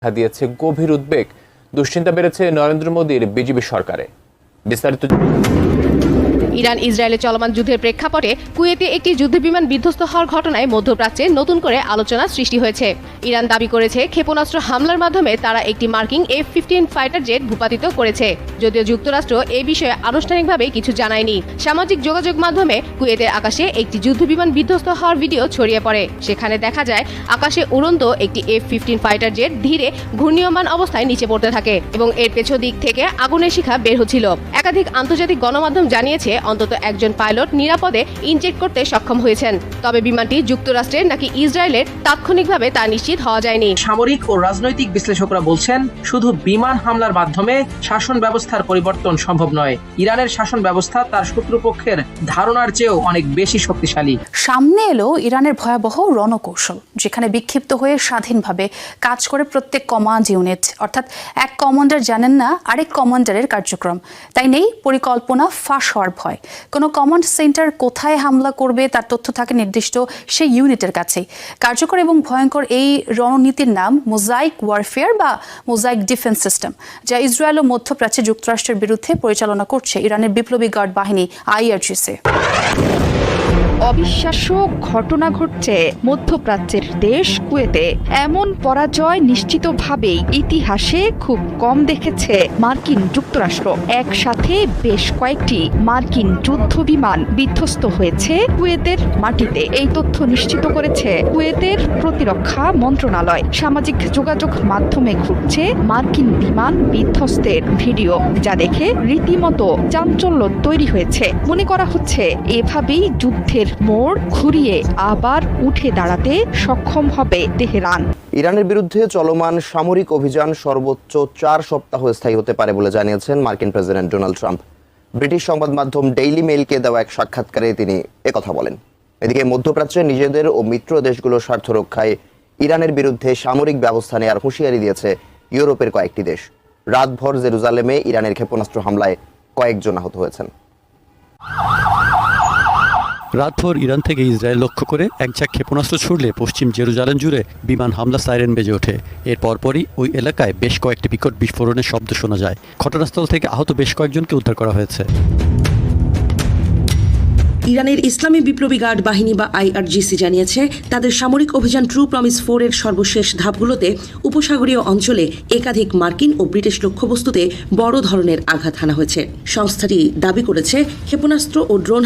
দেখা দিয়েছে গভীর উদ্বেগ, দুশ্চিন্তা বেড়েছে নরেন্দ্র মোদীর বিজেপি সরকারে। বিস্তারিত। ইরান ইসরায়েলে চলমান যুদ্ধের প্রেক্ষাপটে কুয়েতে একটি যুদ্ধবিমান বিধ্বস্ত হওয়ার ঘটনায় মধ্যপ্রাচ্যে নতুন করে আলোচনা সৃষ্টি হয়েছে। ইরান দাবি করেছে ক্ষেপণাস্ত্র হামলার মাধ্যমে তারা একটি মার্কিন F-15 ফাইটার জেট ভূপাতিত করেছে, যদিও যুক্তরাষ্ট্র এই বিষয়ে আনুষ্ঠানিকভাবে কিছু জানায়নি। সামাজিক যোগাযোগ মাধ্যমে কুয়েতের আকাশে একটি যুদ্ধবিমান বিধ্বস্ত হওয়ার ভিডিও ছড়িয়ে পড়ে। সেখানে দেখা যায় আকাশে উড়ন্ত একটি F-15 ফাইটার জেট ধীরে ঘূর্ণীয়মান অবস্থায় নিচে পড়তে থাকে এবং এর পেছন দিক থেকে আগুনের শিখা বের হচ্ছিল। একাধিক আন্তর্জাতিক গণমাধ্যম জানিয়েছে অন্তত একজন পাইলট নিরাপদে ইনজেক্ট করতে সক্ষম হয়েছেন, তবে বিমানটি যুক্তরাষ্ট্রের নাকি ইসরায়েলের তাৎক্ষণিকভাবে তা নিশ্চিত হওয়া যায়নি। সামরিক ও রাজনৈতিক বিশ্লেষকরা বলছেন, শুধু বিমান হামলার মাধ্যমে শাসন ব্যবস্থার পরিবর্তন সম্ভব নয়। ইরানের শাসন ব্যবস্থা তার শত্রুপক্ষের ধারণার চেয়েও অনেক বেশি শক্তিশালী। সামনে এলো ইরানের ভয়াবহ রণকৌশল, যেখানে বিক্ষিপ্ত হয়ে স্বাধীনভাবে কাজ করে প্রত্যেক কমান্ড ইউনিট, অর্থাৎ এক কমান্ডার জানেন না আরেক কমান্ডারের কার্যক্রম, তাই নেই পরিকল্পনা ফাঁস হওয়ার ভয়। কোনো কমান্ড সেন্টার কোথায় হামলা করবে তার তথ্য থাকে নির্দিষ্ট সেই ইউনিটের কাছেই। কার্যকর এবং ভয়ঙ্কর এই রণনীতির নাম মোজাইক ওয়ারফেয়ার বা মোজাইক ডিফেন্স সিস্টেম, যা ইসরায়েল ও মধ্যপ্রাচ্যে যুক্তরাষ্ট্রের বিরুদ্ধে পরিচালনা করছে ইরানের বিপ্লবী গার্ড বাহিনী IRGC। অবিশ্বাস্য ঘটনা ঘটছে মধ্যপ্রাচ্যের দেশ কুয়েতে। এমন পরাজয় নিশ্চিতভাবেই ইতিহাসে খুব কম দেখেছে মার্কিন যুক্তরাষ্ট্র। একসাথে বেশ কয়েকটি মার্কিন যুদ্ধ বিমান বিধ্বস্ত হয়েছে কুয়েতের মাটিতে। এই তথ্য নিশ্চিত করেছে কুয়েতের প্রতিরক্ষা মন্ত্রণালয়। সামাজিক যোগাযোগ মাধ্যমে ঘুরছে মার্কিন বিমান বিধ্বস্তের ভিডিও, যা দেখে রীতিমতো চাঞ্চল্য তৈরি হয়েছে। মনে করা হচ্ছে এভাবেই যুদ্ধের মোড় ঘুরিয়ে আবার উঠে দাঁড়াতে সক্ষম হবে তেহরান। ইরানের বিরুদ্ধে চলমান সামরিক অভিযান সর্বোচ্চ 4 সপ্তাহ স্থায়ী হতে পারে বলে জানিয়েছেন মার্কিন প্রেসিডেন্ট ডোনাল্ড ট্রাম্প। ব্রিটিশ সংবাদ মাধ্যম ডেইলি মেইলকে দেওয়া এক সাক্ষাৎকারে তিনি একথা বলেন। এদিকে মধ্যপ্রাচ্যে নিজেদের ও মিত্র দেশগুলোর স্বার্থ রক্ষায় ইরানের বিরুদ্ধে সামরিক ব্যবস্থা নেওয়ার হুঁশিয়ারি দিয়েছে ইউরোপের কয়েকটি দেশ। রাতভর জেরুজালেমে ইরানের ক্ষেপণাস্ত্র হামলায় কয়েকজন আহত হয়েছেন। রাতভর ইরান থেকে ইসরায়েল লক্ষ্য করে একঝাঁক ক্ষেপণাস্ত্র ছুড়লে পশ্চিম জেরুজালেম জুড়ে বিমান হামলা সাইরেন বেজে ওঠে। এর পরপরই ওই এলাকায় বেশ কয়েকটি বিকট বিস্ফোরণের শব্দ শোনা যায়। ঘটনাস্থল থেকে আহত বেশ কয়েকজনকে উদ্ধার করা হয়েছে। ইরানের ইসলামী বিপ্লবী গার্ড বাহিনী বা IRGC জানিয়েছে, তাদের সামরিক অভিযান ট্রু প্রমিস 4 এর সর্বশেষ ধাপগুলোতে উপসাগরীয় অঞ্চলে একাধিক মার্কিন ও ব্রিটিশ লক্ষ্যবস্তুতে বড় ধরনের আঘাত হানা হয়েছে। সংস্থাটি দাবি করেছে, ক্ষেপণাস্ত্র ও ড্রোন